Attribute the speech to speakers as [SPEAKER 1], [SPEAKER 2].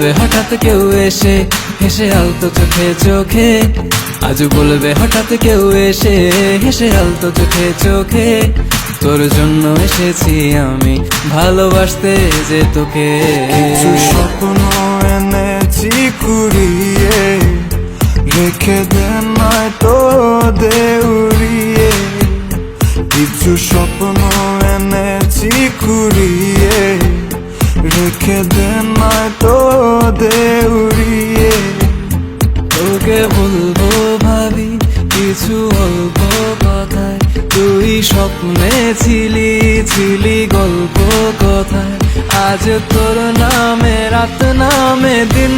[SPEAKER 1] বলবে হঠাৎ কেউ এসে হেসে আলতো চোখে চোখে, আজ বলবে হঠাৎ কেউ এসে হেসে আলতো চোখে চোখে, তোর জন্য এসেছি আমি ভালোবাসতে যে তোকে।
[SPEAKER 2] কিছু স্বপ্ন এনেছি কুড়িয়ে, রেখে দে নয়তো দে উড়িয়ে। কিছু স্বপ্ন এনেছি কুড়িয়ে, রেখে দে নয়তো দে উড়িয়ে।
[SPEAKER 1] তোকে বলবো ভাবি কিছু অল্প কথায়, তুই স্বপ্নে ছিলি ছিলি গল্প কথায়। আজ তোর নামে রাত নামে দিন